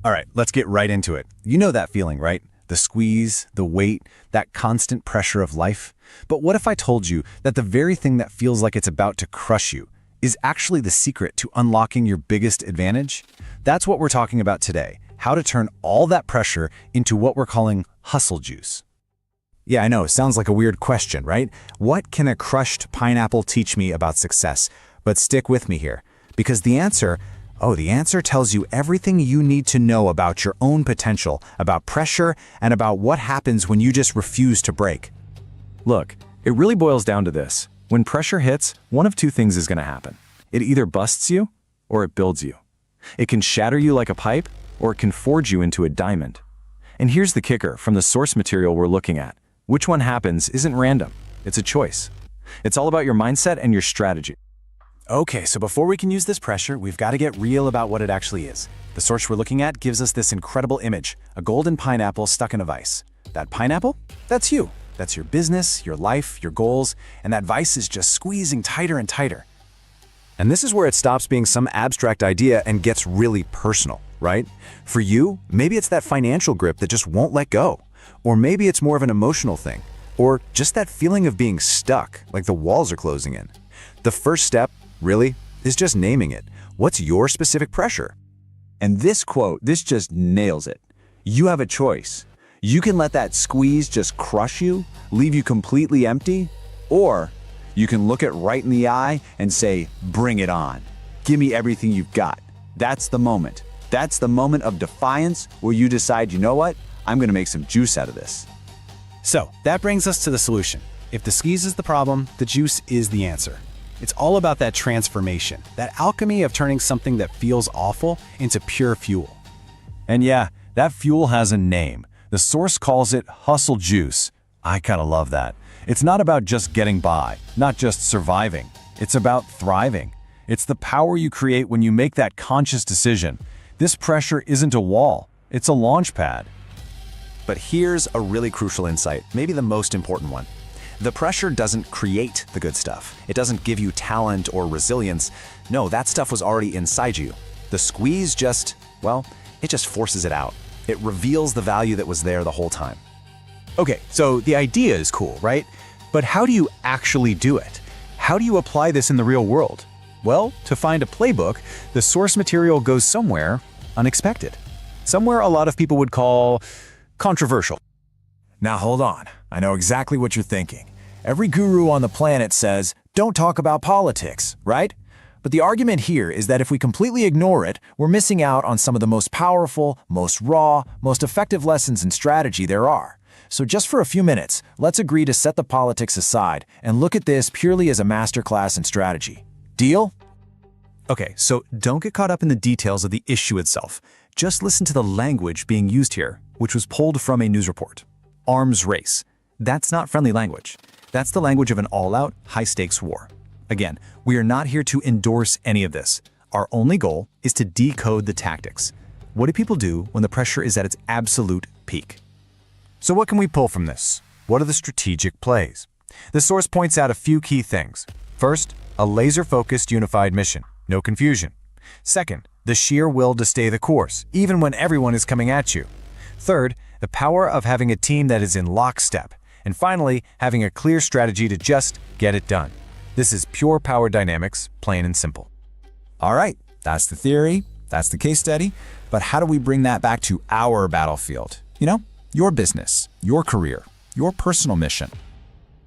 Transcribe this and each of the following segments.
All right, let's get right into it. You know that feeling, right? The squeeze, the weight, that constant pressure of life. But what if I told you that the very thing that feels like it's about to crush you is actually the secret to unlocking your biggest advantage? That's what we're talking about today, how to turn all that pressure into what we're calling hustle juice. Yeah, I know, sounds like a weird question, right? What can a crushed pineapple teach me about success? But stick with me here, because the answer tells you everything you need to know about your own potential, about pressure, and about what happens when you just refuse to break. Look, it really boils down to this. When pressure hits, one of two things is going to happen. It either busts you, or it builds you. It can shatter you like a pipe, or it can forge you into a diamond. And here's the kicker from the source material we're looking at. Which one happens isn't random. It's a choice. It's all about your mindset and your strategy. Okay, so before we can use this pressure, we've got to get real about what it actually is. The source we're looking at gives us this incredible image, a golden pineapple stuck in a vise. That pineapple? That's you. That's your business, your life, your goals, and that vise is just squeezing tighter and tighter. And this is where it stops being some abstract idea and gets really personal, right? For you, maybe it's that financial grip that just won't let go. Or maybe it's more of an emotional thing. Or just that feeling of being stuck, like the walls are closing in. The first step, really, is just naming it. What's your specific pressure? And this quote, this just nails it. You have a choice. You can let that squeeze just crush you, leave you completely empty, or you can look it right in the eye and say, bring it on. Give me everything you've got. That's the moment. That's the moment of defiance where you decide, you know what? I'm going to make some juice out of this. So that brings us to the solution. If the squeeze is the problem, the juice is the answer. It's all about that transformation, that alchemy of turning something that feels awful into pure fuel. And yeah, that fuel has a name. The source calls it hustle juice. I kind of love that. It's not about just getting by, not just surviving. It's about thriving. It's the power you create when you make that conscious decision. This pressure isn't a wall, it's a launch pad. But here's a really crucial insight, maybe the most important one. The pressure doesn't create the good stuff. It doesn't give you talent or resilience. No, that stuff was already inside you. The squeeze just, well, it just forces it out. It reveals the value that was there the whole time. Okay, so the idea is cool, right? But how do you actually do it? How do you apply this in the real world? Well, to find a playbook, the source material goes somewhere unexpected. Somewhere a lot of people would call controversial. Now hold on, I know exactly what you're thinking. Every guru on the planet says, don't talk about politics, right? But the argument here is that if we completely ignore it, we're missing out on some of the most powerful, most raw, most effective lessons in strategy there are. So just for a few minutes, let's agree to set the politics aside and look at this purely as a masterclass in strategy. Deal? Okay, so don't get caught up in the details of the issue itself. Just listen to the language being used here, which was pulled from a news report. Arms race. That's not friendly language. That's the language of an all-out, high-stakes war. Again, we are not here to endorse any of this. Our only goal is to decode the tactics. What do people do when the pressure is at its absolute peak? So what can we pull from this? What are the strategic plays? The source points out a few key things. First, a laser-focused unified mission, no confusion. Second, the sheer will to stay the course, even when everyone is coming at you. Third, the power of having a team that is in lockstep. And finally, having a clear strategy to just get it done. This is pure power dynamics, plain and simple. All right, that's the theory, that's the case study, but how do we bring that back to our battlefield? You know, your business, your career, your personal mission.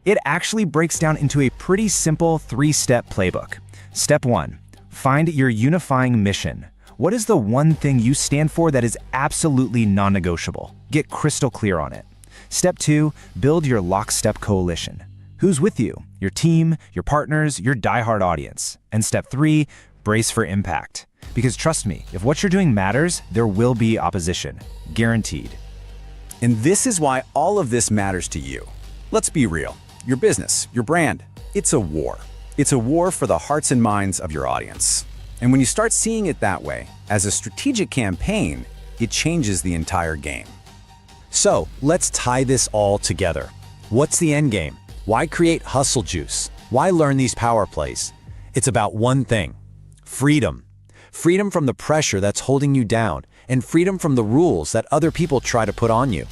It actually breaks down into a pretty simple 3-step playbook. Step 1, find your unifying mission. What is the one thing you stand for that is absolutely non-negotiable? Get crystal clear on it. Step 2, build your lockstep coalition. Who's with you? Your team, your partners, your diehard audience. And step 3, brace for impact. Because trust me, if what you're doing matters, there will be opposition. Guaranteed. And this is why all of this matters to you. Let's be real. your business, your brand. It's a war. It's a war for the hearts and minds of your audience. And when you start seeing it that way, as a strategic campaign, it changes the entire game. So, let's tie this all together. What's the end game? Why create hustle juice? Why learn these power plays? It's about one thing: freedom. Freedom from the pressure that's holding you down, and freedom from the rules that other people try to put on you.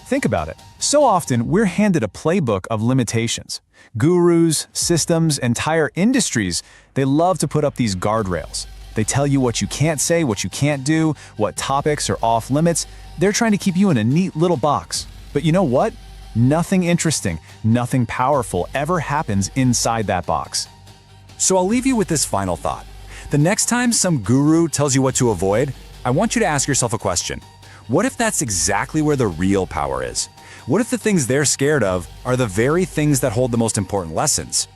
Think about it. So often, we're handed a playbook of limitations. Gurus, systems, entire industries, they love to put up these guardrails. They tell you what you can't say, what you can't do, what topics are off limits. They're trying to keep you in a neat little box. But you know what? Nothing interesting, nothing powerful ever happens inside that box. So I'll leave you with this final thought. The next time some guru tells you what to avoid, I want you to ask yourself a question. What if that's exactly where the real power is? What if the things they're scared of are the very things that hold the most important lessons?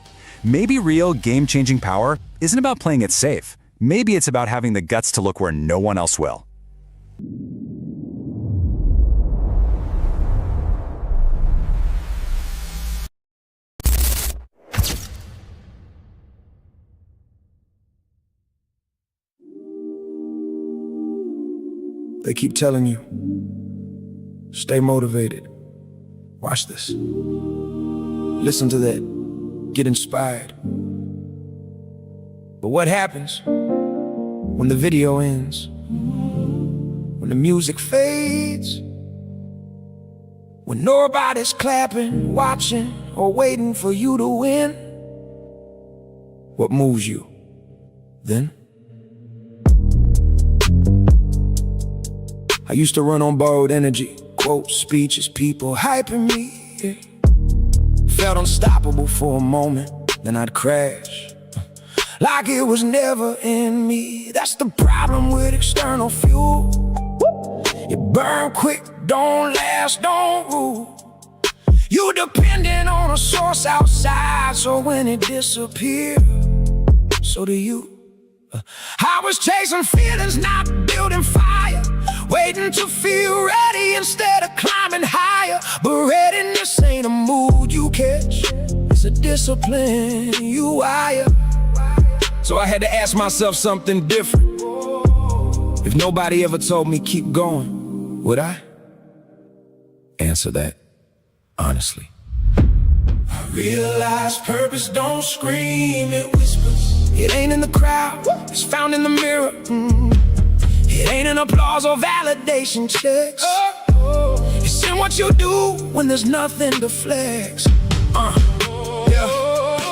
Maybe real game-changing power isn't about playing it safe. Maybe it's about having the guts to look where no one else will. They keep telling you, stay motivated. Watch this. Listen to that. Get inspired. But what happens when the video ends? When the music fades? When nobody's clapping, watching, or waiting for you to win? What moves you then? I used to run on borrowed energy, quotes, speeches, people hyping me. Yeah. Felt unstoppable for a moment, then I'd crash. Like it was never in me. That's the problem with external fuel. It burn quick, don't last, don't rule. You dependent on a source outside, so when it disappears, so do you. I was chasing feelings, not building fire. Waiting to feel ready instead of climbing higher. But readiness ain't a mood you catch, it's a discipline you wire. So I had to ask myself something different. If nobody ever told me keep going, would I answer that honestly? I realize purpose don't scream, it whispers. It ain't in the crowd, it's found in the mirror. It ain't an applause or validation checks. It's in what you do when there's nothing to flex. Yeah.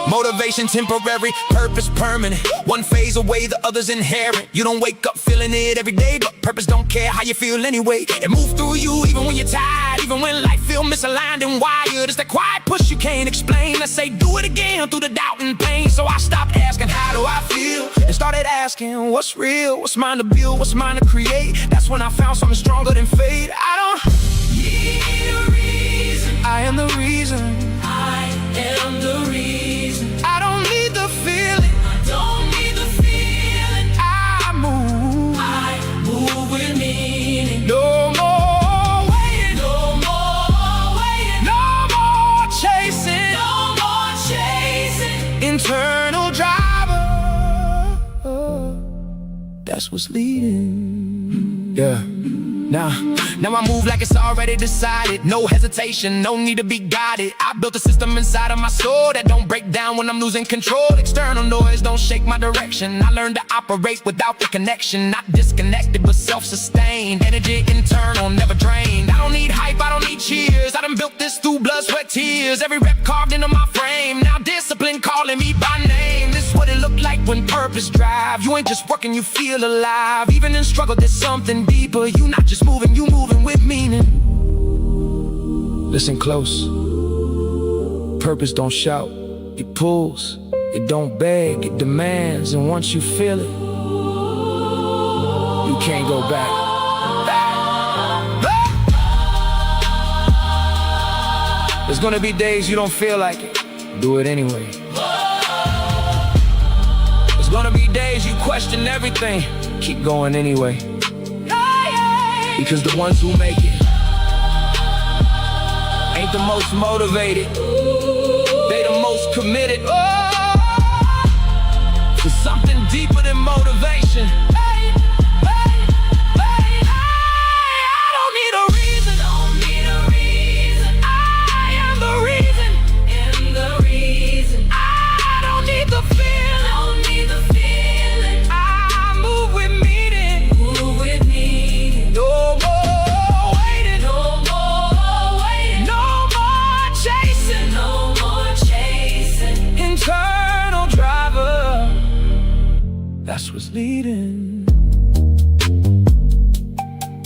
Motivation temporary, purpose permanent. One phase away, the other's inherent. You don't wake up feeling it every day, but purpose don't care how you feel anyway. It moves through you even when you're tired, even when life feel misaligned and wired. It's that quiet push you can't explain. Let's say do it again through the doubt and pain. So I stopped asking how do I feel and started asking what's real, what's mine to build, what's mine to create. That's when I found something stronger than fate. I don't need a reason, I am the reason. I am the reason. I don't need the feeling, I don't need the feeling. I move with meaning. No more waiting, no more waiting, no more chasing, no more chasing. Internal driver, that's what's leading. Yeah. Now I move like it's already decided. No hesitation, no need to be guided. I built a system inside of my soul that don't break down when I'm losing control. External noise don't shake my direction. I learned to operate without the connection. Not disconnected but self-sustained. Energy internal, never drained. I don't need hype, I don't need cheers. I done built this through blood, sweat, tears. Every rep carved into my frame. Now discipline calling me by name. This is what it looked like when purpose drive. You ain't just working, you feel alive. Even in struggle there's something deeper. You not just moving, you moving with meaning. Listen close. Purpose don't shout, it pulls. It don't beg, it demands. And once you feel it, you can't go back. There's gonna be days you don't feel like it. Do it anyway. There's gonna be days you question everything. Keep going anyway. Because the ones who make it ain't ain't the most motivated, they the most committed. To something deeper than motivation. I don't need a reason. I am the reason. I don't need the feeling. I move with meaning. No more waiting. No more chasing. Internal driver, that's what's leading.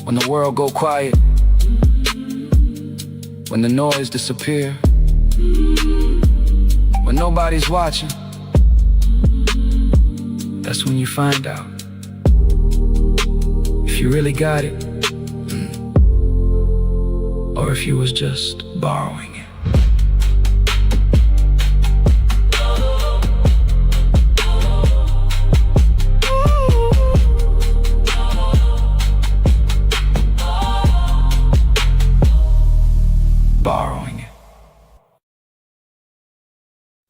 When the world go quiet, when the noise disappear, when nobody's watching, that's when you find out if you really got it, or if you was just borrowing it. Borrowing it.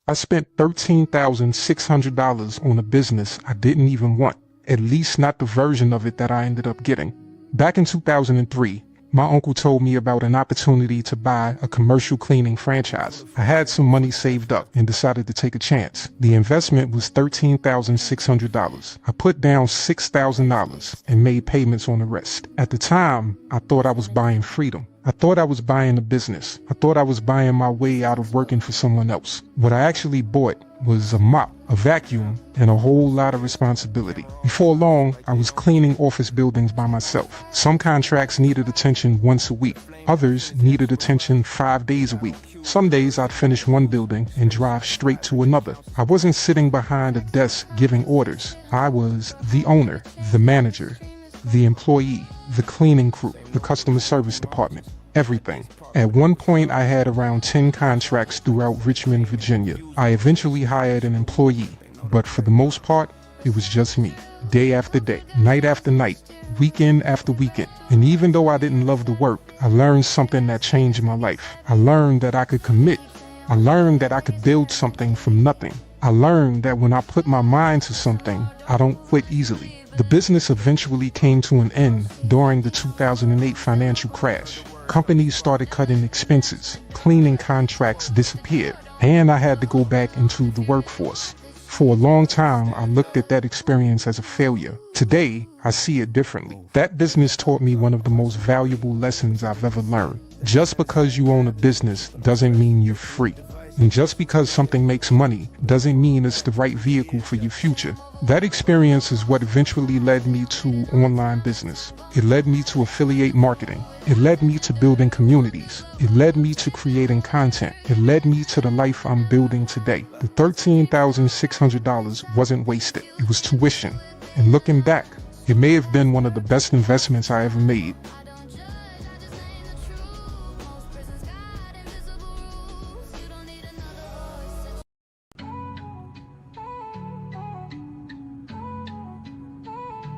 I spent $13,600 on a business I didn't even want, at least not the version of it that I ended up getting. Back in 2003, my uncle told me about an opportunity to buy a commercial cleaning franchise. I had some money saved up and decided to take a chance. The investment was $13,600. I put down $6,000 and made payments on the rest. At the time, I thought I was buying freedom. I thought I was buying a business. I thought I was buying my way out of working for someone else. What I actually bought was a mop, a vacuum, and a whole lot of responsibility. Before long, I was cleaning office buildings by myself. Some contracts needed attention once a week. Others needed attention 5 days a week. Some days I'd finish one building and drive straight to another. I wasn't sitting behind a desk giving orders. I was the owner, the manager, the employee, the cleaning crew, the customer service department, everything. At one point, I had around 10 contracts throughout Richmond, Virginia. I eventually hired an employee, but for the most part, it was just me. Day after day, night after night, weekend after weekend. And even though I didn't love the work, I learned something that changed my life. I learned that I could commit. I learned that I could build something from nothing. I learned that when I put my mind to something, I don't quit easily. The business eventually came to an end during the 2008 financial crash. Companies started cutting expenses, cleaning contracts disappeared, and I had to go back into the workforce. For a long time, I looked at that experience as a failure. Today, I see it differently. That business taught me one of the most valuable lessons I've ever learned. Just because you own a business doesn't mean you're free. And just because something makes money doesn't mean it's the right vehicle for your future. That experience is what eventually led me to online business. It led me to affiliate marketing. It led me to building communities. It led me to creating content. It led me to the life I'm building today. The $13,600 wasn't wasted. It was tuition. And looking back, it may have been one of the best investments I ever made.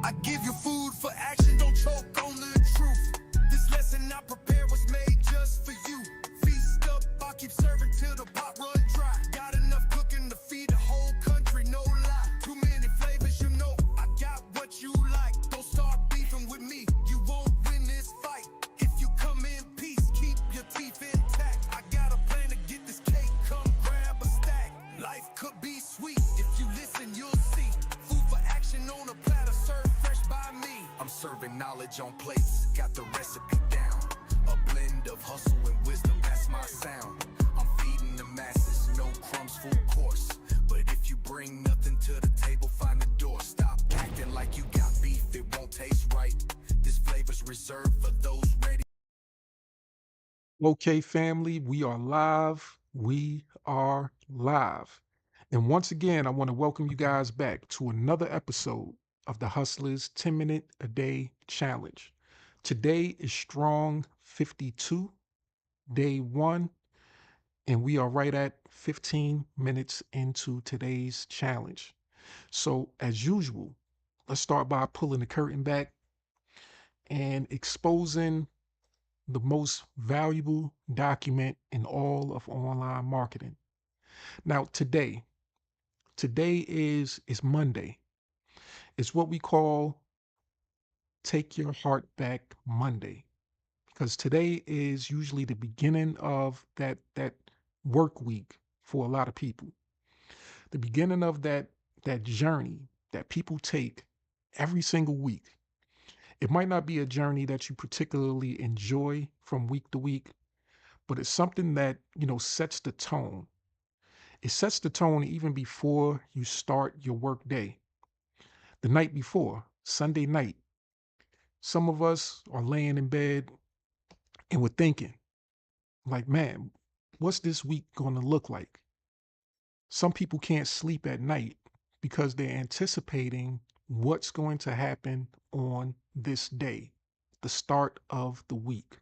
I give you food for action, don't choke on the truth. This lesson I prepare was made just for you. Feast up, I'll keep serving till the pot run dry. Got enough cooking to feed the whole country, no lie. Too many flavors, you know, I got what you like. Don't start beefing with me, you won't win this fight. If you come in peace, keep your teeth intact. I got a plan to get this cake, come grab a stack. Life could be sweet, if you listen, you'll see. Food for action on a platter, served fresh by me. I'm serving knowledge on plates, got the recipe down. A blend of hustle and wisdom, that's my sound. I'm feeding the masses, no crumbs, full course. But if you bring nothing to the table, find the door. Stop acting like you got beef, it won't taste right. This flavor's reserved for those ready. Okay, family, we are live. We are live. And once again, I want to welcome you guys back to another episode of the Hustlers 10-Minute a Day Challenge. Today is strong 52, day 1, and we are right at 15 minutes into today's challenge. So, as usual, let's start by pulling the curtain back and exposing the most valuable document in all of online marketing. Now, today is Monday. It's what we call Take Your Heart Back Monday, because today is usually the beginning of that work week for a lot of people. The beginning of that journey that people take every single week. It might not be a journey that you particularly enjoy from week to week, but it's something that, sets the tone. It sets the tone even before you start your work day. The night before, Sunday night, some of us are laying in bed and we're thinking, like, man, what's this week going to look like? Some people can't sleep at night because they're anticipating what's going to happen on this day, the start of the week.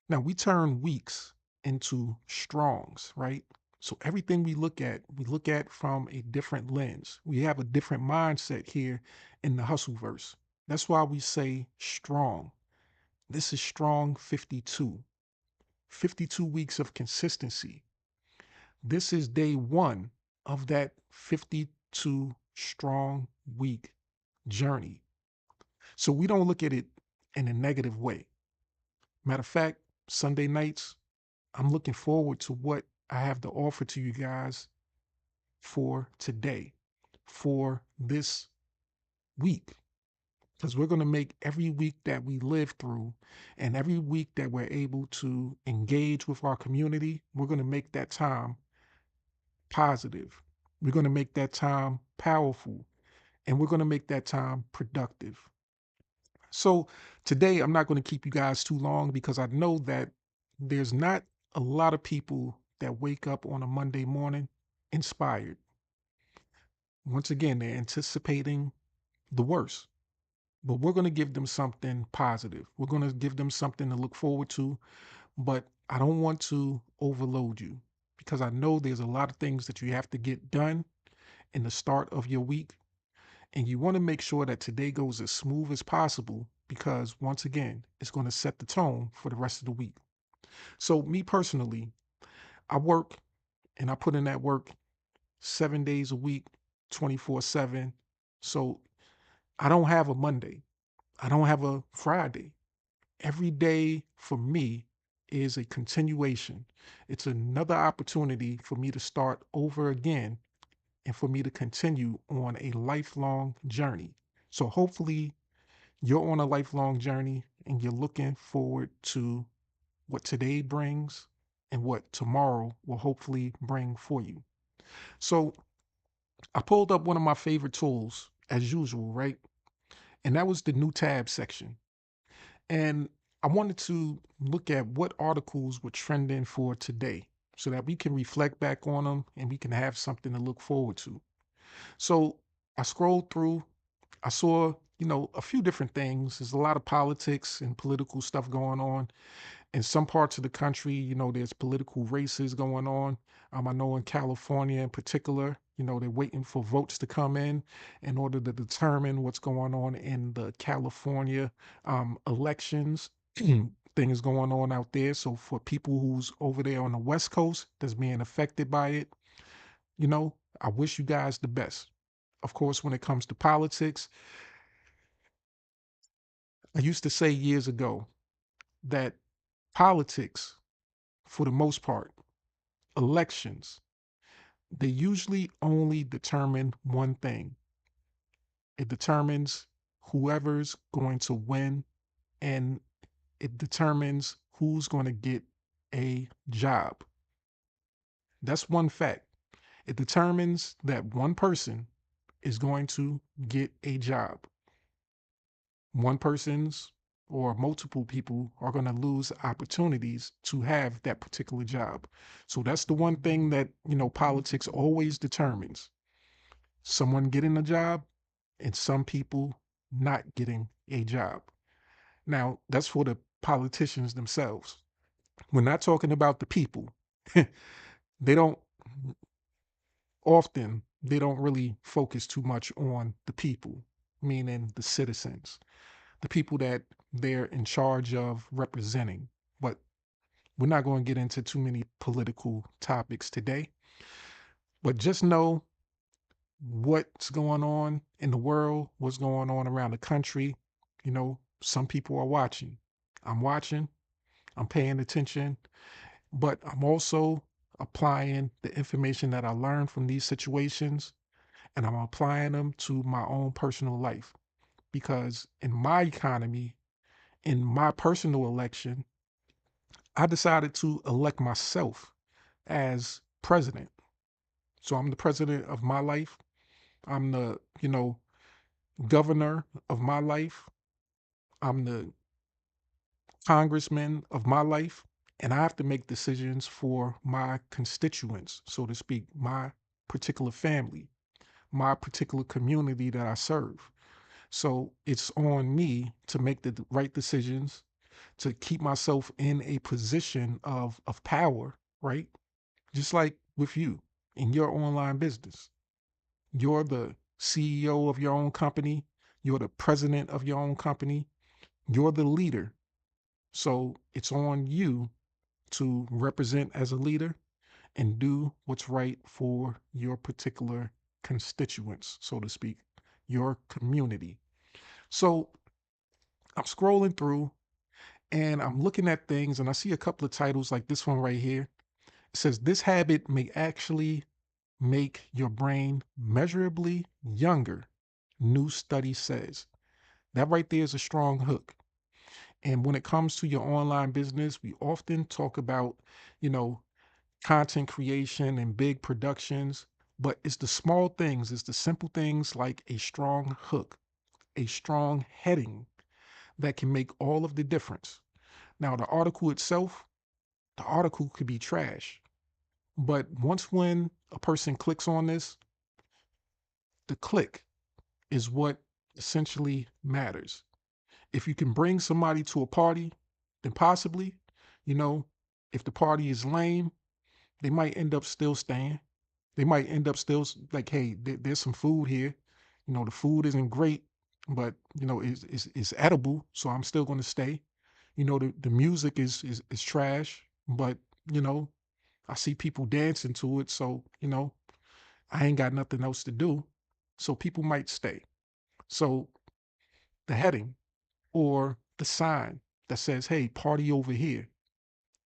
Now, we turn weeks into strongs, right? So everything we look at from a different lens. We have a different mindset here in the hustleverse. That's why we say strong. This is strong 52. 52 weeks of consistency. This is day one of that 52 strong week journey. So we don't look at it in a negative way. Matter of fact, Sunday nights, I'm looking forward to what I have to offer to you guys for today, for this week. Because we're going to make every week that we live through and every week that we're able to engage with our community, we're going to make that time positive. We're going to make that time powerful, and we're going to make that time productive. So today, I'm not going to keep you guys too long because I know that there's not a lot of people that wake up on a Monday morning inspired. Once again, they're anticipating the worst, but we're going to give them something positive. We're going to give them something to look forward to, but I don't want to overload you because I know there's a lot of things that you have to get done in the start of your week. And you want to make sure that today goes as smooth as possible because, once again, it's going to set the tone for the rest of the week. So, me personally, I work and I put in that work 7 days a week, 24/7. So, I don't have a Monday, I don't have a Friday. Every day for me is a continuation. It's another opportunity for me to start over again and for me to continue on a lifelong journey. So hopefully you're on a lifelong journey and you're looking forward to what today brings and what tomorrow will hopefully bring for you. So I pulled up one of my favorite tools as usual, right? And that was the new tab section. And I wanted to look at what articles were trending for today so that we can reflect back on them and we can have something to look forward to. So I scrolled through, I saw, a few different things. There's a lot of politics and political stuff going on. In some parts of the country, there's political races going on. I know in California in particular, they're waiting for votes to come in order to determine what's going on in the California elections. Things going on out there. So for people who's over there on the West Coast that's being affected by it, I wish you guys the best. Of course, when it comes to politics, I used to say years ago that politics, for the most part, elections, they usually only determine one thing. It determines whoever's going to win, and it determines who's going to get a job. That's one fact. It determines that one person is going to get a job. One person's or multiple people are going to lose opportunities to have that particular job. So that's the one thing that, politics always determines. Someone getting a job and some people not getting a job. Now, that's for the politicians themselves. We're not talking about the people. They don't they don't really focus too much on the people, meaning the citizens, the people that they're in charge of representing. We're not going to get into too many political topics today, but just know what's going on in the world, what's going on around the country. Some people are watching. I'm watching, I'm paying attention, but I'm also applying the information that I learned from these situations and I'm applying them to my own personal life. Because in my economy, in my personal election, I decided to elect myself as president. So I'm the president of my life. I'm the, governor of my life. I'm the congressman of my life. And I have to make decisions for my constituents, so to speak, my particular family, my particular community that I serve. So it's on me to make the right decisions, to keep myself in a position of power, right? Just like with you in your online business. You're the CEO of your own company. You're the president of your own company. You're the leader. So it's on you to represent as a leader and do what's right for your particular constituents, so to speak, your community. So I'm scrolling through and I'm looking at things and I see a couple of titles like this one right here. It says, "This habit may actually make your brain measurably younger," new study says. That right there is a strong hook. And when it comes to your online business, we often talk about, you know, content creation and big productions, but it's the small things, it's the simple things like a strong hook, a strong heading that can make all of the difference. Now, the article itself, the article could be trash, but once when a person clicks on this, the click is what essentially matters. If you can bring somebody to a party, then possibly, you know, if the party is lame, they might end up still staying. They might end up still like, hey, there's some food here. The food isn't great, but it's edible, so I'm still going to stay. The music is trash, but you know, I see people dancing to it, so I ain't got nothing else to do. So people might stay. So the heading or the sign that says, hey, party over here,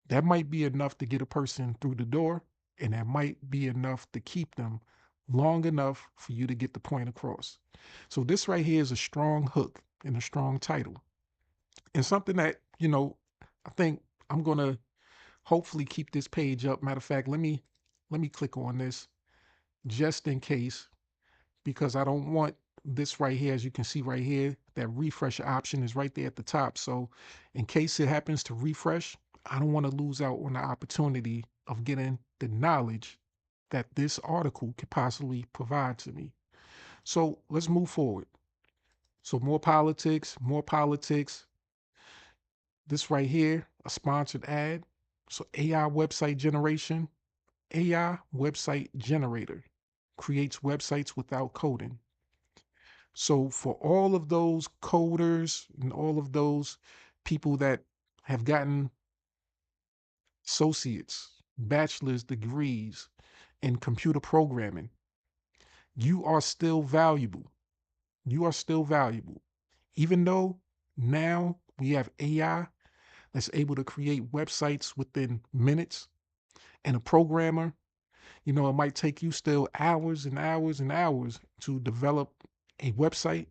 that might be enough to get a person through the door, and that might be enough to keep them long enough for you to get the point across. So this right here is a strong hook and a strong title. And something that, I think I'm gonna hopefully keep this page up. Matter of fact, let me click on this just in case, because I don't want this right here, as you can see right here, that refresh option is right there at the top. So in case it happens to refresh, I don't want to lose out on the opportunity of getting the knowledge that this article could possibly provide to me. So let's move forward. So more politics, more politics. This right here, a sponsored ad. So AI website generation, AI website generator creates websites without coding. So for all of those coders and all of those people that have gotten associates, bachelor's degrees in computer programming, you are still valuable. You are still valuable. Even though now we have AI that's able to create websites within minutes, and a programmer, it might take you still hours and hours and hours to develop a website.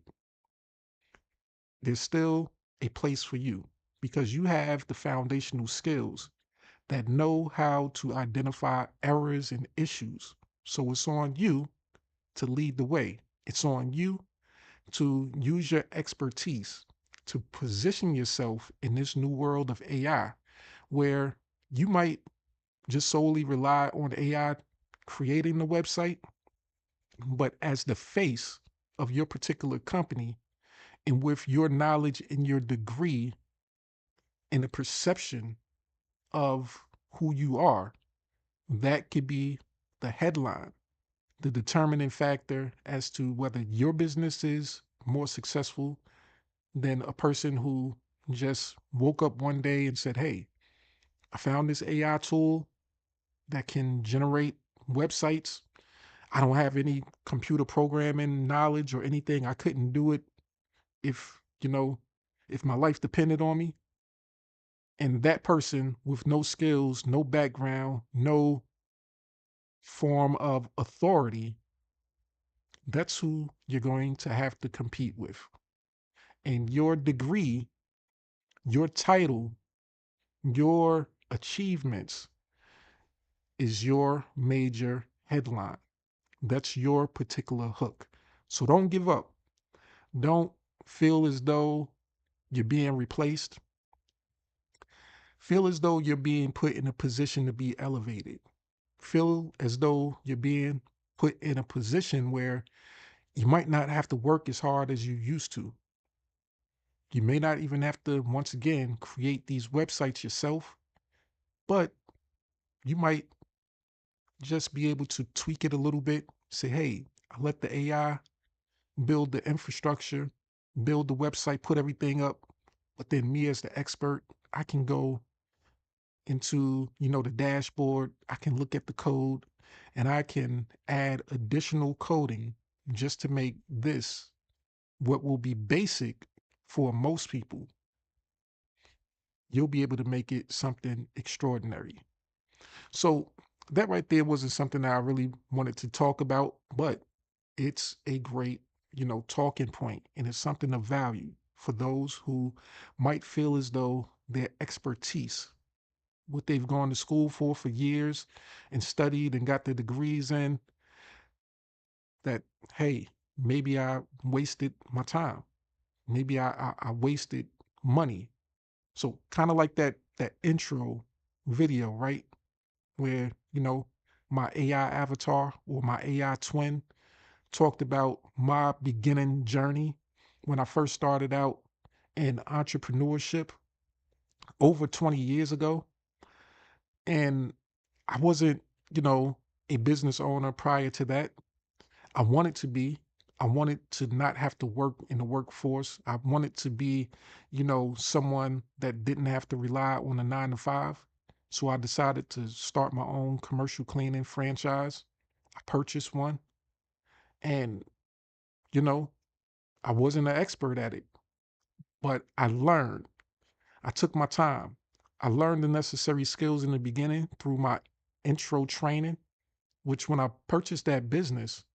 There's still a place for you because you have the foundational skills that know how to identify errors and issues. So it's on you to lead the way. It's on you to use your expertise to position yourself in this new world of AI, where you might just solely rely on AI creating the website, but as the face of your particular company, and with your knowledge and your degree and the perception of who you are, that could be the headline, the determining factor as to whether your business is more successful than a person who just woke up one day and said, hey, I found this AI tool that can generate websites. I don't have any computer programming knowledge or anything. I couldn't do it if, if my life depended on me. And that person with no skills, no background, no form of authority, that's who you're going to have to compete with. And your degree, your title, your achievements is your major headline. That's your particular hook. So don't give up. Don't feel as though you're being replaced. Feel as though you're being put in a position to be elevated. Feel as though you're being put in a position where you might not have to work as hard as you used to. You may not even have to, once again, create these websites yourself, but you might just be able to tweak it a little bit. Say, hey, I let the AI build the infrastructure, build the website, put everything up. But then me as the expert, I can go into, the dashboard. I can look at the code and I can add additional coding just to make this what will be basic for most people. You'll be able to make it something extraordinary. So that right there wasn't something that I really wanted to talk about, but it's a great, talking point, and it's something of value for those who might feel as though their expertise, what they've gone to school for years and studied and got their degrees in, that, hey, maybe I wasted my time. Maybe I wasted money. So kind of like that intro video, right? Where, my AI avatar or my AI twin talked about my beginning journey when I first started out in entrepreneurship over 20 years ago. And I wasn't, you know, a business owner prior to that. I wanted to be. I wanted to not have to work in the workforce. I wanted to be, someone that didn't have to rely on a 9 to 5. So I decided to start my own commercial cleaning franchise. I purchased one and, you know, I wasn't an expert at it, but I learned. I took my time. I learned the necessary skills in the beginning through my intro training, which when I purchased that business,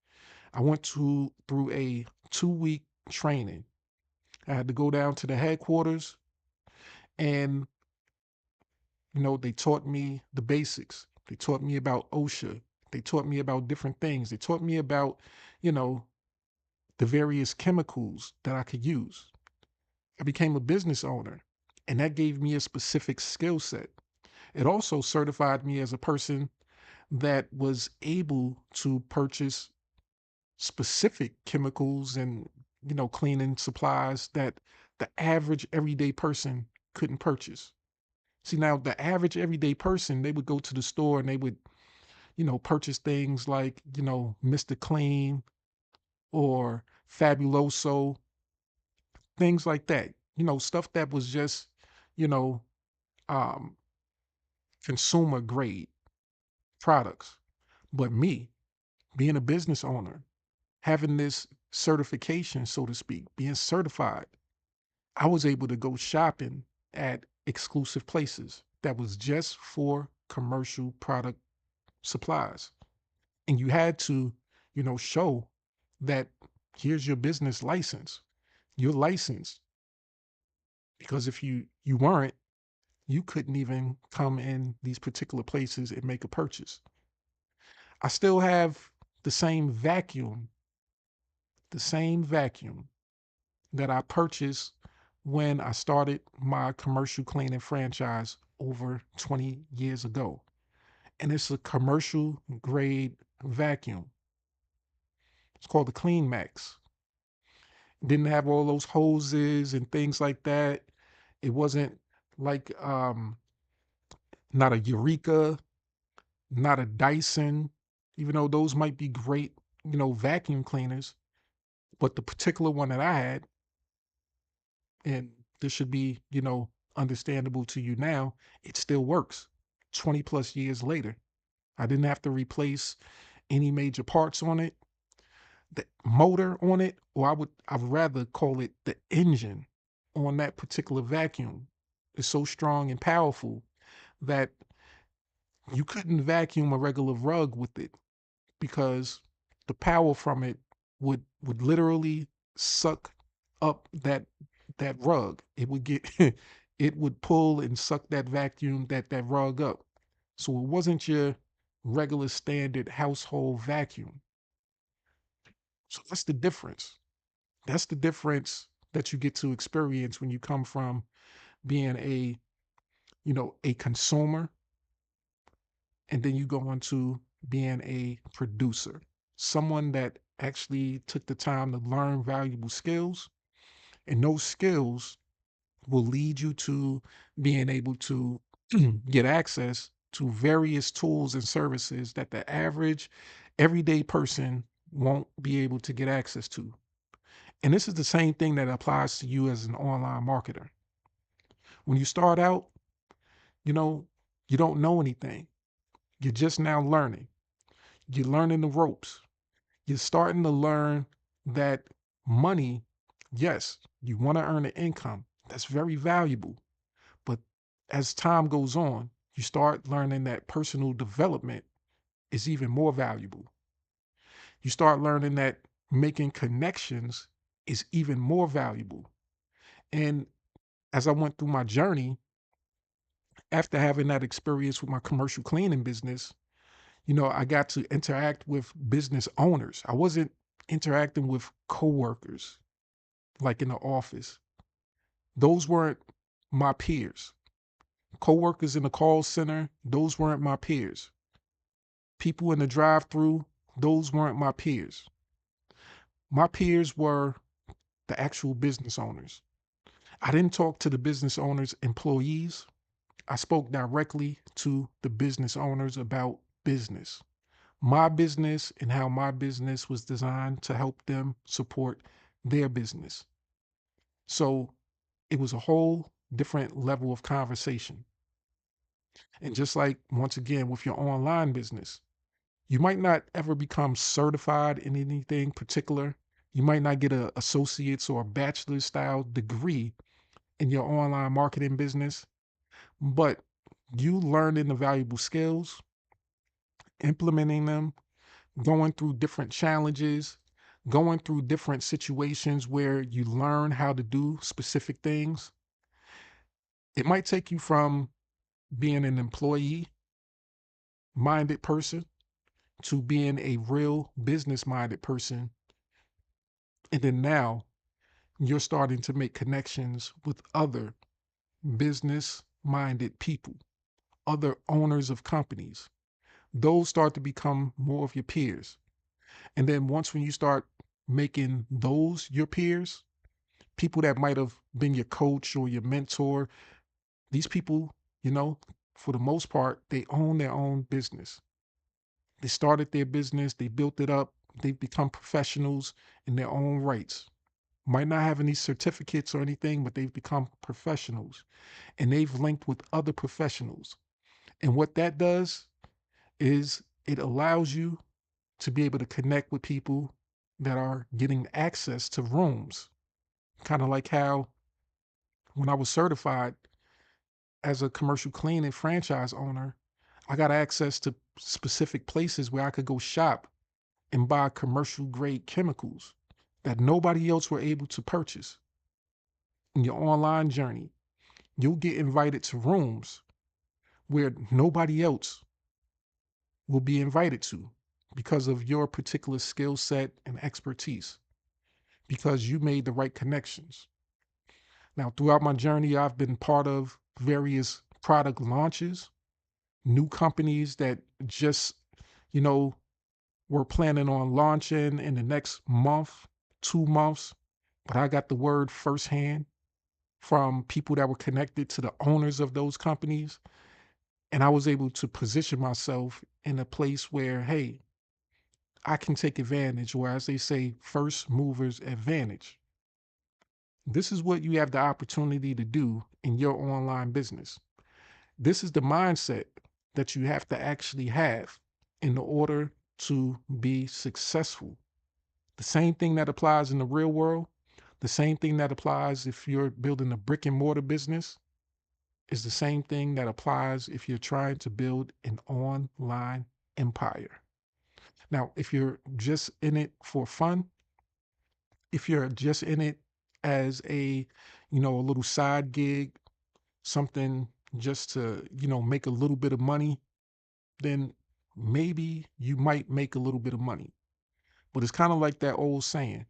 I went through a 2-week training. I had to go down to the headquarters and, they taught me the basics. They taught me about OSHA. They taught me about different things. They taught me about, you know, the various chemicals that I could use. I became a business owner, and that gave me a specific skill set. It also certified me as a person that was able to purchase specific chemicals and, cleaning supplies that the average everyday person couldn't purchase. See, now the average everyday person, they would go to the store and they would, purchase things like, Mr. Clean or Fabuloso, things like that. Stuff that was just, you know, um, consumer grade products. But me, being a business owner, having this certification, so to speak, being certified, I was able to go shopping at exclusive places that was just for commercial product supplies. And you had to, show that here's your business license. You're licensed. Because if you weren't, you couldn't even come in these particular places and make a purchase. I still have the same vacuum that I purchased when I started my commercial cleaning franchise over 20 years ago. And it's a commercial grade vacuum. It's called the Clean Max. Didn't have all those hoses and things like that. It wasn't like not a Eureka, not a Dyson, even though those might be great, vacuum cleaners. But the particular one that I had, and this should be, understandable to you now, it still works. 20 plus years later. I didn't have to replace any major parts on it, the motor on it, or I'd rather call it the engine on that particular vacuum is so strong and powerful that you couldn't vacuum a regular rug with it because the power from it would literally suck up that rug. It would get it would pull and suck that vacuum that rug up. So it wasn't your regular standard household vacuum. So that's the difference. That's the difference that you get to experience when you come from being a consumer and then you go into being a producer. Someone that actually took the time to learn valuable skills, and those skills will lead you to being able to get access to various tools and services that the average everyday person won't be able to get access to. And this is the same thing that applies to you as an online marketer. When you start out, you know, you don't know anything. You're just now learning. You're learning the ropes. You're starting to learn that money, yes, you want to earn an income. That's very valuable. But as time goes on, you start learning that personal development is even more valuable. You start learning that making connections is even more valuable. And as I went through my journey, after having that experience with my commercial cleaning business, I got to interact with business owners. I wasn't interacting with coworkers like in the office. Those weren't my peers. Coworkers in the call center, those weren't my peers. People in the drive-through, those weren't my peers. My peers were the actual business owners. I didn't talk to the business owners' employees. I spoke directly to the business owners about business. My business and how my business was designed to help them support their business. So it was a whole different level of conversation. And just like, once again, with your online business, you might not ever become certified in anything particular. You might not get a associate's or a bachelor's style degree in your online marketing business, but you learning the valuable skills, implementing them, going through different challenges, going through different situations where you learn how to do specific things. It might take you from being an employee minded person to being a real business minded person. And then now you're starting to make connections with other business minded people, other owners of companies. Those start to become more of your peers. And then once when you start making those your peers, people that might have been your coach or your mentor, these people, for the most part, they own their own business. They started their business, they built it up, they've become professionals in their own rights. Might not have any certificates or anything, but they've become professionals and they've linked with other professionals. And what that does is it allows you to be able to connect with people that are getting access to rooms. Kind of like how when I was certified as a commercial cleaning franchise owner, I got access to specific places where I could go shop and buy commercial grade chemicals that nobody else were able to purchase. In your online journey, you'll get invited to rooms where nobody else will be invited to because of your particular skill set and expertise, because you made the right connections. Now, throughout my journey, I've been part of various product launches, new companies that just, you know, were planning on launching in the next month, 2 months. But I got the word firsthand from people that were connected to the owners of those companies. And I was able to position myself in a place where, hey, I can take advantage, or as they say, first movers advantage. This is what you have the opportunity to do in your online business. This is the mindset that you have to actually have in order to be successful. The same thing that applies in the real world, the same thing that applies if you're building a brick and mortar business, is the same thing that applies if you're trying to build an online empire. Now, if you're just in it for fun, if you're just in it as a little side gig, something just to, make a little bit of money, then maybe you might make a little bit of money. But it's kind of like that old saying,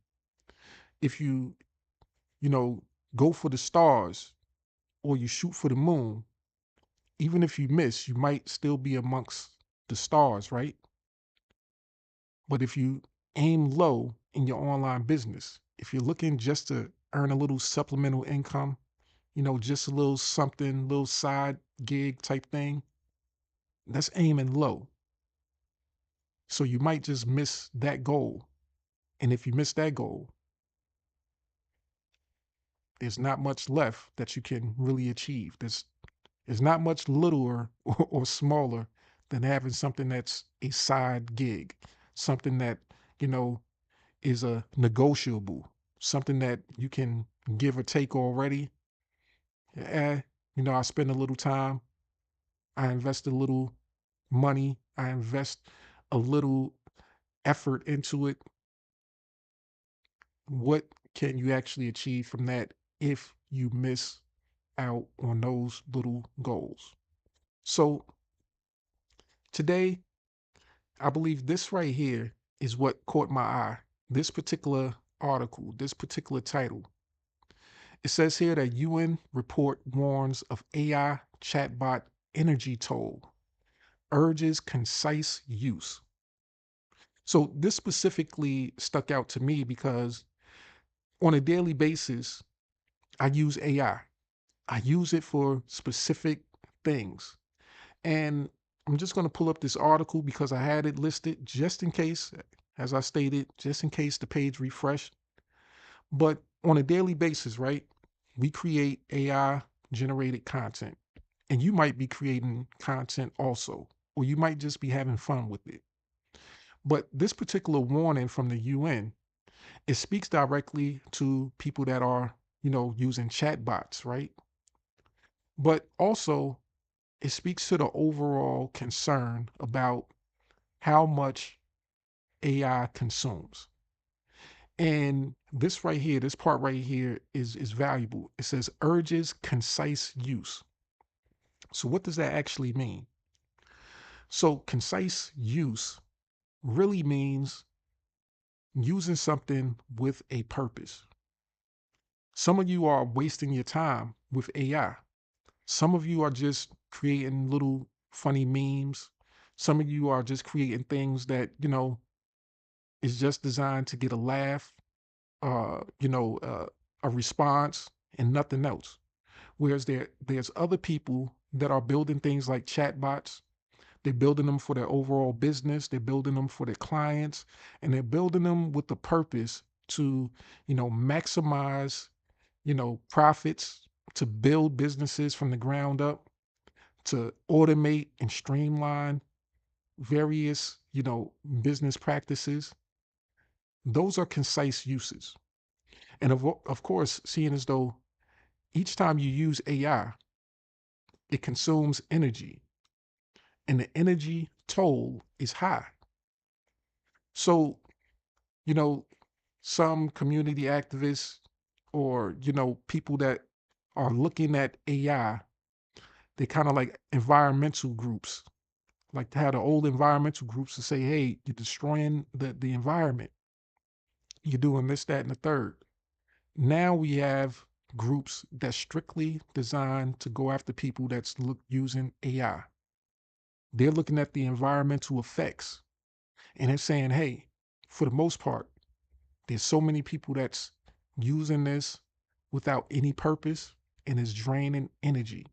if you know, go for the stars or you shoot for the moon, even if you miss, you might still be amongst the stars, right? But if you aim low in your online business, if you're looking just to earn a little supplemental income, just a little something, little side gig type thing, that's aiming low. So you might just miss that goal. And if you miss that goal, there's not much left that you can really achieve. There's not much littler or smaller than having something that's a side gig, something that, you know, is a negotiable, something that you can give or take already. I spend a little time, I invest a little money, I invest a little effort into it. What can you actually achieve from that if you miss out on those little goals? So today, I believe this right here is what caught my eye. This particular article, this particular title. It says here that UN report warns of AI chatbot energy toll, urges concise use. So this specifically stuck out to me because on a daily basis, I use AI. I use it for specific things. And I'm just going to pull up this article because I had it listed just in case, as I stated, just in case the page refreshed. But on a daily basis, right, we create AI generated content. And you might be creating content also, or you might just be having fun with it. But this particular warning from the UN, it speaks directly to people that are, using chatbots, right? But also, it speaks to the overall concern about how much AI consumes. And this right here, this part right here is valuable. It says urges concise use. So what does that actually mean? So concise use really means using something with a purpose. Some of you are wasting your time with AI. Some of you are just creating little funny memes. Some of you are just creating things that, is just designed to get a laugh, a response and nothing else. Whereas there's other people that are building things like chatbots. They're building them for their overall business. They're building them for their clients, and they're building them with the purpose to, maximize, profits, to build businesses from the ground up, to automate and streamline various, business practices. Those are concise uses. And of course, seeing as though each time you use AI, it consumes energy, and the energy toll is high. So, you know, some community activists or, people that are looking at AI, they kind of like environmental groups, like to have the old environmental groups to say, hey, you're destroying the environment. You're doing this, that, and the third. Now we have groups that's strictly designed to go after people that's using AI. They're looking at the environmental effects and they're saying, hey, for the most part, there's so many people that's using this without any purpose and is draining energy.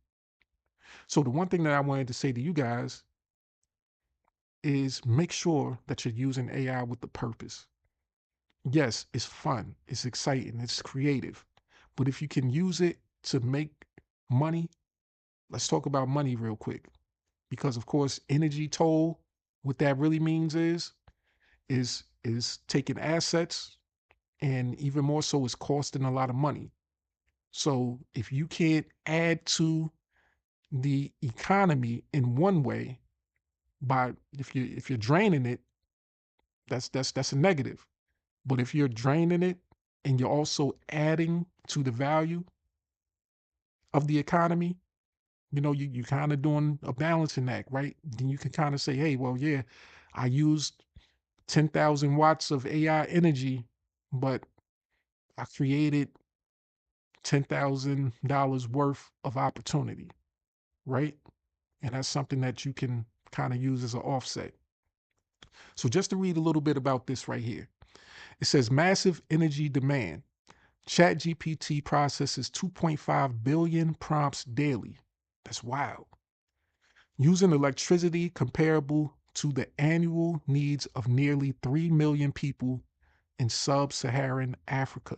So the one thing that I wanted to say to you guys is make sure that you're using AI with the purpose. Yes, it's fun, it's exciting, it's creative. But if you can use it to make money, let's talk about money real quick. because of course energy toll, what that really means is taking assets, and even more so is costing a lot of money. So if you can't add to the economy in one way, by if you're draining it, that's a negative. But if you're draining it and you're also adding to the value of the economy, you kind of doing a balancing act, right? Then you can kind of say, hey, well, yeah, I used 10,000 watts of AI energy, but I created $10,000 worth of opportunity, right? And that's something that you can kind of use as an offset. So just to read a little bit about this right here. It says massive energy demand. ChatGPT processes 2.5 billion prompts daily. That's wild. Using electricity comparable to the annual needs of nearly 3 million people in sub-Saharan Africa.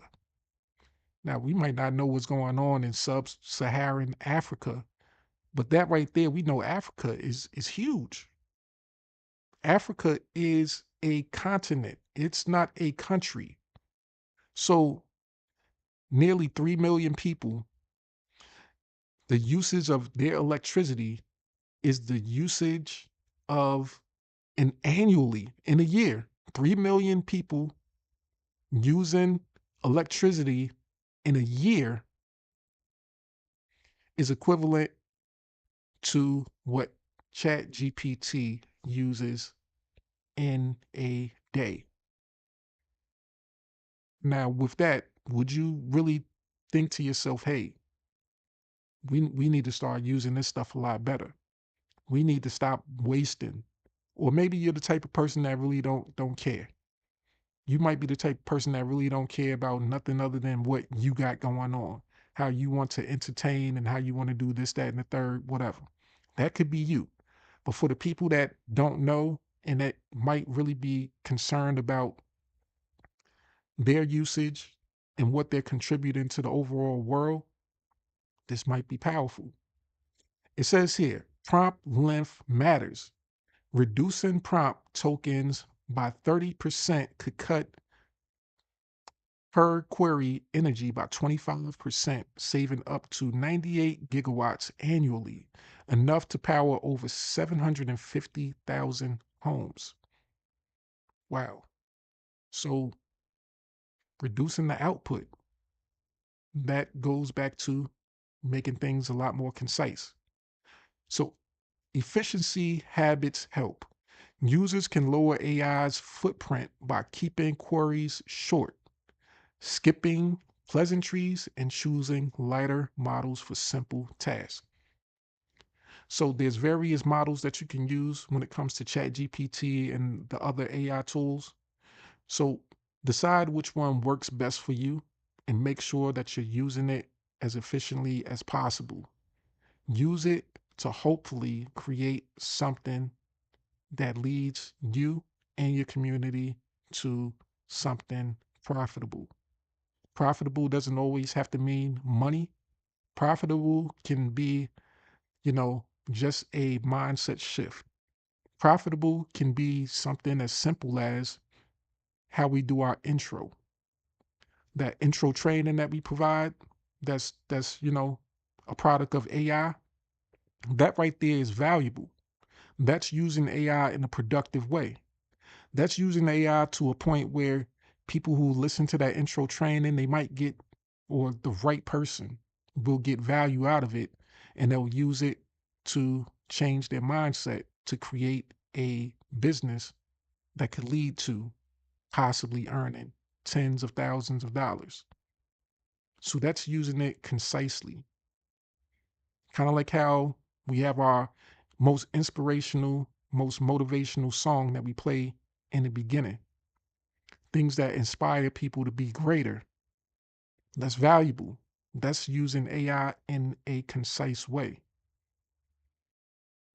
Now, we might not know what's going on in sub-Saharan Africa, but that right there, we know Africa is huge. Africa is a continent. It's not a country. So nearly 3 million people, the usage of their electricity is the usage of an annually in a year, 3 million people using electricity in a year is equivalent to what ChatGPT uses in a day. Now, with that, would you really think to yourself, hey, we need to start using this stuff a lot better. We need to stop wasting. Or maybe you're the type of person that really don't care. You might be the type of person that really don't care about nothing other than what you got going on, how you want to entertain and how you want to do this, that, and the third, whatever. That could be you. But for the people that don't know and that might really be concerned about their usage and what they're contributing to the overall world, this might be powerful. It says here, prompt length matters. Reducing prompt tokens by 30% could cut per query energy by 25%, saving up to 98 gigawatts annually, enough to power over 750,000 homes. Wow. So reducing the output, that goes back to making things a lot more concise. So efficiency habits help. Users can lower AI's footprint by keeping queries short, skipping pleasantries, and choosing lighter models for simple tasks. So there's various models that you can use when it comes to ChatGPT and the other AI tools. So decide which one works best for you and make sure that you're using it as efficiently as possible. Use it to hopefully create something that leads you and your community to something profitable. Profitable doesn't always have to mean money. Profitable can be, just a mindset shift. Profitable can be something as simple as how we do our intro. That intro training that we provide, that's a product of AI. That right there is valuable. That's using AI in a productive way. That's using AI to a point where people who listen to that intro training, they might get, or the right person will get value out of it, and they'll use it to change their mindset to create a business that could lead to possibly earning tens of thousands of dollars. So that's using it concisely. Kind of like how we have our most inspirational, most motivational song that we play in the beginning. Things that inspire people to be greater. That's valuable. That's using AI in a concise way.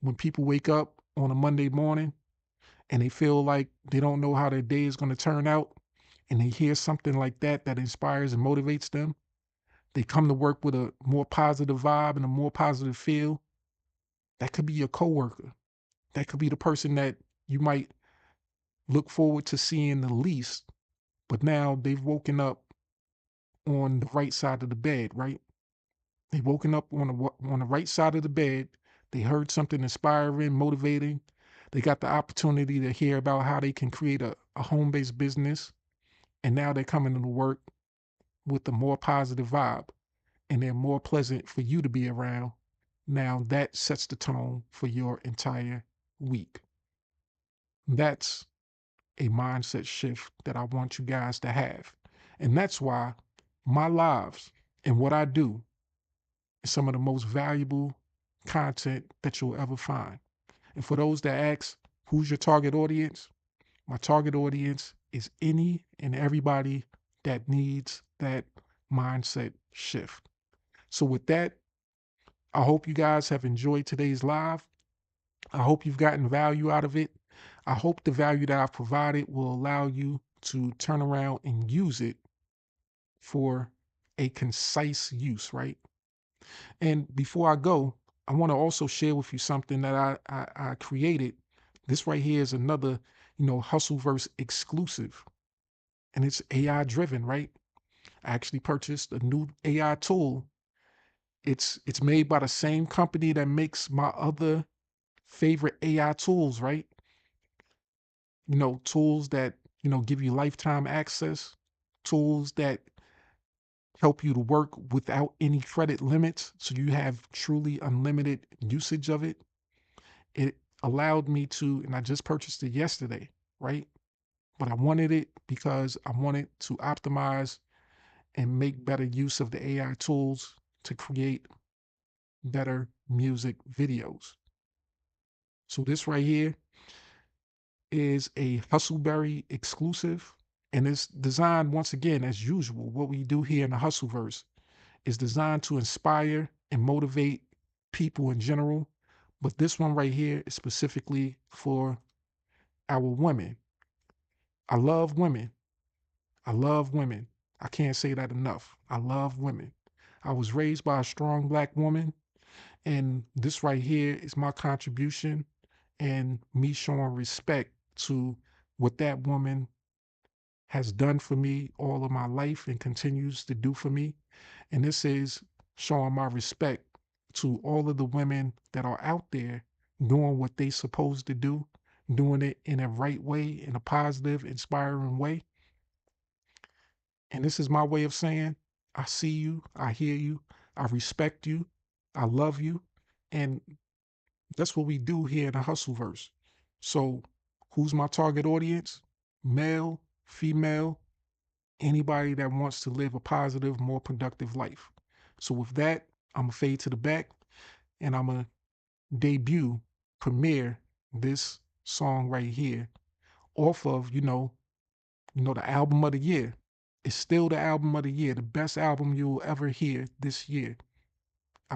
When people wake up on a Monday morning and they feel like they don't know how their day is going to turn out, and they hear something like that inspires and motivates them, they come to work with a more positive vibe and a more positive feel. That could be your coworker. That could be the person that you might look forward to seeing the least, but now they've woken up on the right side of the bed, right? They've woken up on the right side of the bed. They heard something inspiring, motivating. They got the opportunity to hear about how they can create a home-based business. And now they're coming to work with a more positive vibe, and they're more pleasant for you to be around. Now that sets the tone for your entire week. That's a mindset shift that I want you guys to have. And that's why my lives and what I do is some of the most valuable content that you'll ever find. And for those that ask, who's your target audience? My target audience is any and everybody that needs that mindset shift. So with that, I hope you guys have enjoyed today's live. I hope you've gotten value out of it. I hope the value that I've provided will allow you to turn around and use it for a concise use, right? And before I go, I want to also share with you something that I created. This right here is another, Hustleverse exclusive, and it's AI driven, right? I actually purchased a new AI tool. It's made by the same company that makes my other favorite AI tools, right? Tools that, give you lifetime access, tools that help you to work without any credit limits, so you have truly unlimited usage of it. It allowed me to, and I just purchased it yesterday, right? But I wanted it because I wanted to optimize and make better use of the AI tools to create better music videos. So this right here is a Hustleberry exclusive, and it's designed, once again, as usual, what we do here in the Hustleverse is designed to inspire and motivate people in general. But this one right here is specifically for our women. I love women. I love women. I can't say that enough. I love women. I was raised by a strong Black woman, and this right here is my contribution and me showing respect to what that woman has done for me all of my life and continues to do for me. And this is showing my respect to all of the women that are out there doing what they supposed to do, doing it in a right way, in a positive, inspiring way. And this is my way of saying, I see you, I hear you, I respect you, I love you. And that's what we do here in the Hustleverse. So who's my target audience? Male, female, anybody that wants to live a positive, more productive life. So with that, I'm gonna fade to the back and I'm gonna premiere this song right here off of, the album of the year. It's still the album of the year, the best album you'll ever hear this year. I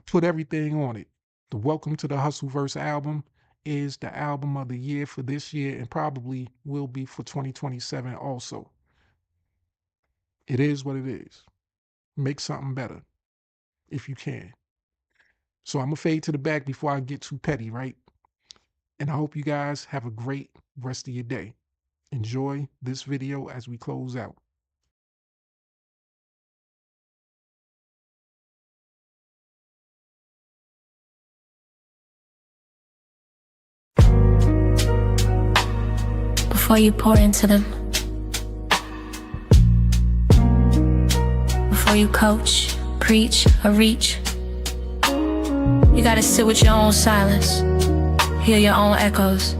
put everything on it. The Welcome to the Hustleverse album is the album of the year for this year and probably will be for 2027 also. It is what it is. Make something better if you can. So I'm gonna fade to the back before I get too petty, right? And I hope you guys have a great rest of your day. Enjoy this video as we close out. Before you pour into them, before you coach, preach, or reach, you gotta sit with your own silence, hear your own echoes,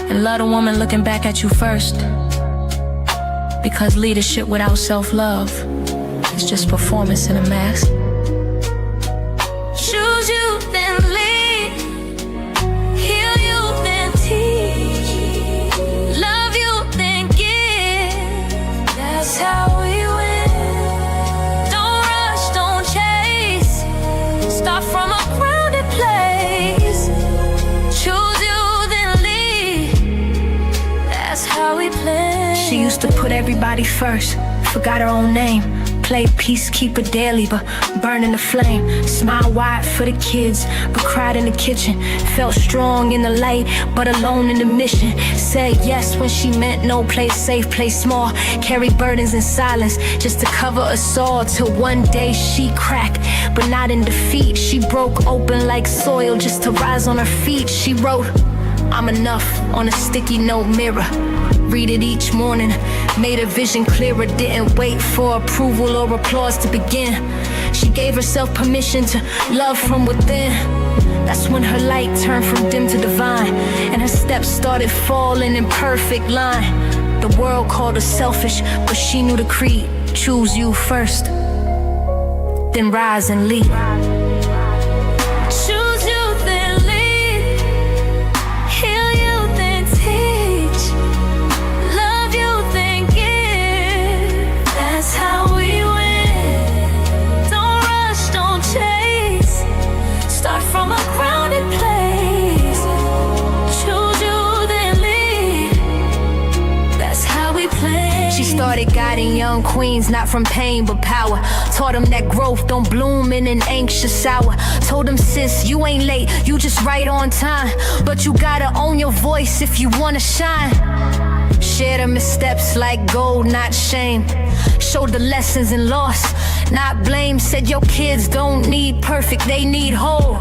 and love the woman looking back at you first. Because leadership without self-love is just performance in a mask. Choose you, then lead. Heal you, then teach. Love you, then give. That's how we win. Don't rush, don't chase. Start from a grounded place. Choose you, then lead. That's how we play. She used to put everybody first, forgot her own name. play peacekeeper daily, but burning the flame. Smile wide for the kids, but cried in the kitchen. Felt strong in the light, but alone in the mission. Said yes when she meant no, play safe, play small. Carry burdens in silence, just to cover us all. Till one day she cracked, but not in defeat. She broke open like soil just to rise on her feet. She wrote, "I'm enough," on a sticky note mirror. Read it each morning, made her vision clearer. Didn't wait for approval or applause to begin. She gave herself permission to love from within. That's when her light turned from dim to divine, and her steps started falling in perfect line. The world called her selfish, but she knew the creed. Choose you first, then rise and lead. Choose you, then lead. Heal you, then teach. Love you, then give. That's how we win. Don't rush, don't chase. Start from a grounded place. Choose you, then lead. That's how we play. She started guiding young queens, not from pain but power. Taught them that growth don't bloom in an anxious hour. Told them, sis, you ain't late, you just right on time. But you gotta own your voice if you wanna shine. Shared her missteps like gold, not shame. Showed the lessons and loss, not blame. Said your kids don't need perfect, they need whole.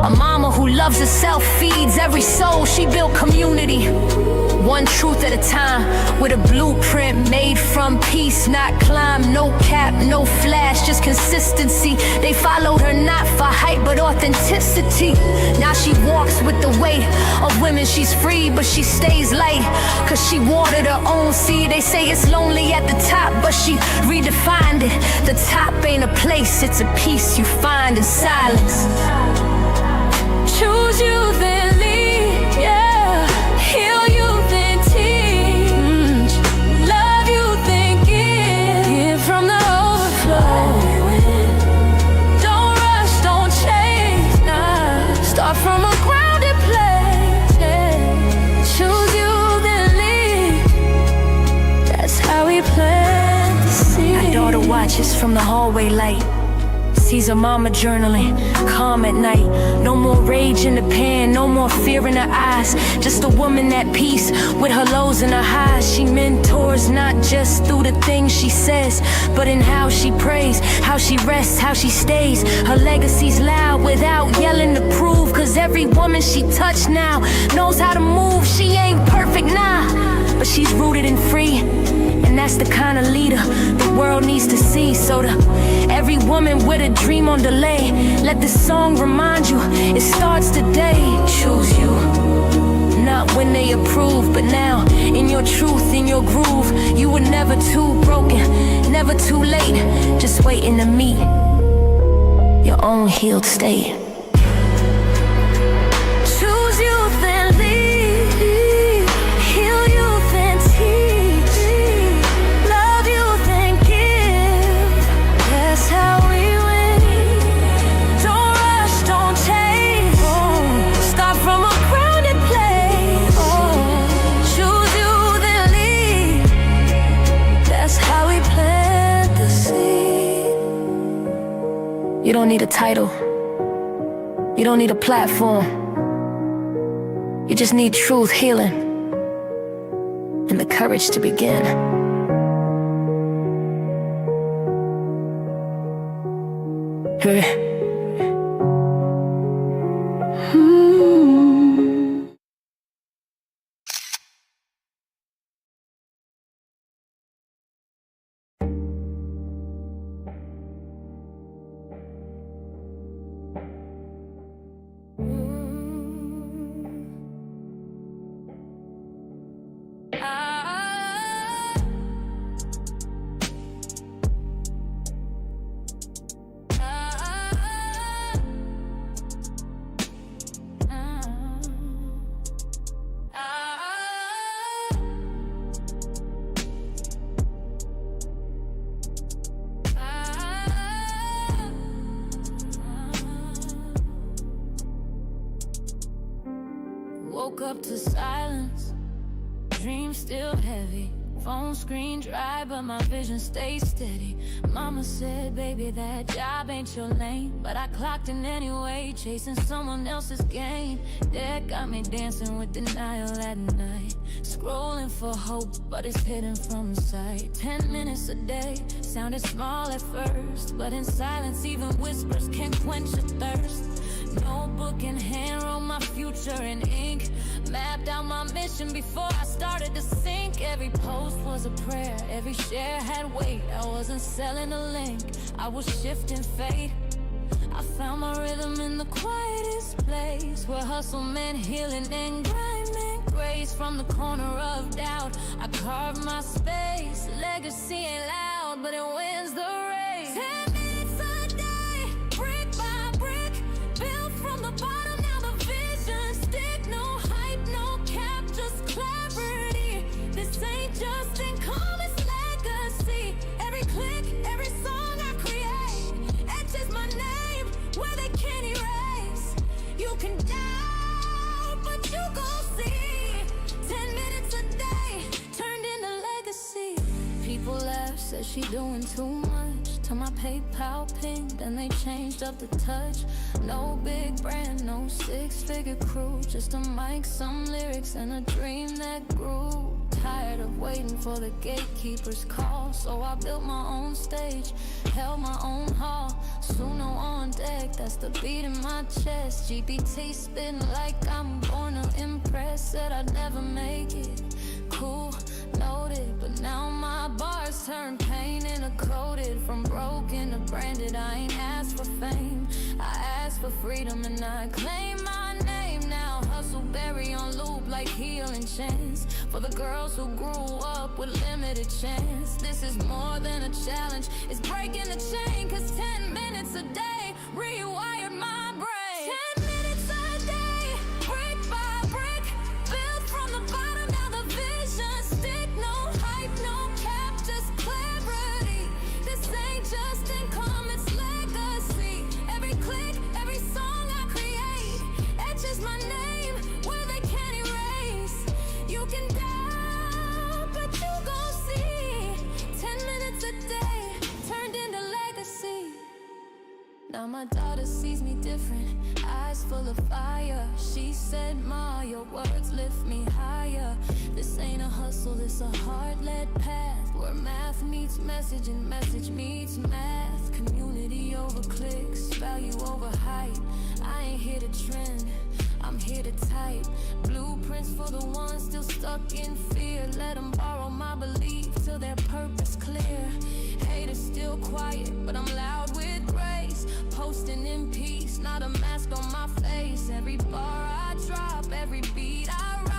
A mama who loves herself feeds every soul. She built community, one truth at a time, with a blueprint made from peace, not climb. No cap, no flash, just consistency. They followed her not for hype but authenticity. Now she walks with the weight of women. She's free but she stays light, cause she watered her own seed. They say it's lonely at the top, but she redefined it. The top ain't a place, it's a peace you find in silence. Choose you, then lead, yeah. Heal you, then teach. Love you, then give. Give from the overflow. Don't rush, don't chase, nah. Start from a grounded place, yeah. Choose you, then lead. That's how we plant the seed. My daughter watches from the hallway light. Sees her mama journaling, calm at night. No more rage in the pan, no more fear in her eyes. Just a woman at peace with her lows and her highs. She mentors not just through the things she says, but in how she prays, how she rests, how she stays. Her legacy's loud without yelling to prove, cause every woman she touched now knows how to move. She ain't perfect now, but she's rooted and free. And that's the kind of leader the world needs to see. So to every woman with a dream on delay, let this song remind you, it starts today. Choose you, not when they approve, but now, in your truth, in your groove. You were never too broken, never too late, just waiting to meet your own healed state. Choose you, then lead. Heal you, then teach. Love you, then give. That's how we win. Don't rush, don't chase. Start from a grounded place. Choose you, then lead. That's how we plant the seed. You don't need a title. You don't need a platform. You just need truth, healing, and the courage to begin. Hey. Woke up to silence, dreams still heavy. Phone screen dry, but my vision stays steady. Mama said, baby, that job ain't your lane. But I clocked in anyway, chasing someone else's gain. That got me dancing with denial at night. Scrolling for hope, but it's hidden from sight. 10 minutes a day, sounded small at first, but in silence even whispers can't quench a thirst. Notebook in hand, wrote my future in ink. Mapped out my mission before I started to sink. Every post was a prayer, every share had weight. I wasn't selling a link, I was shifting fate. I found my rhythm in the quietest place, where hustle meant healing and grind meant grace. From the corner of doubt, I carved my space. Legacy ain't loud, but it wins the race. 10 minutes a day, brick by brick, built from the bottom, now the vision stick. No hype, no cap, just clarity. This ain't just income, it's legacy. Every click, every song I create etches my name where they can't erase. You can doubt, but you gon' see. 10 minutes a day turned into legacy. People laugh, said she doing too much. To my PayPal pin, then they changed up the touch. No big brand, no six-figure crew, just a mic, some lyrics, and a dream that grew. Tired of waiting for the gatekeeper's call, so I built my own stage, held my own hall. Suno on deck, that's the beat in my chest. GPT spitting like I'm born to impress. Said I'd never make it, cool, noted. But now my bars turn pain into coated. From broken to branded, I ain't asked for fame, I asked for freedom and I claim my name now. Hustle berry on loop like healing chance, for the girls who grew up with limited chance. This is more than a challenge, it's breaking the chain. Cause 10 minutes a day rewired my brain. 10 minutes a day, brick by brick, built from the bottom, now the vision stick. No hype, no cap, just clarity. This ain't just income, it's legacy. Every click, every song I create etches my name where they can't erase. You can doubt, but you gon' see. 10 minutes a day turned into legacy. Now my daughter sees me different, eyes full of fire. She said, Ma, your words lift me higher. This ain't a hustle, this a heart-led path, where math meets message and message meets math. Community over clicks, value over height. I ain't here to trend, I'm here to type blueprints for the ones still stuck in fear. Let them borrow my belief till their purpose clear. Haters still quiet, but I'm loud with grace. Posting in peace, not a mask on my face. Every bar I drop, every beat I write,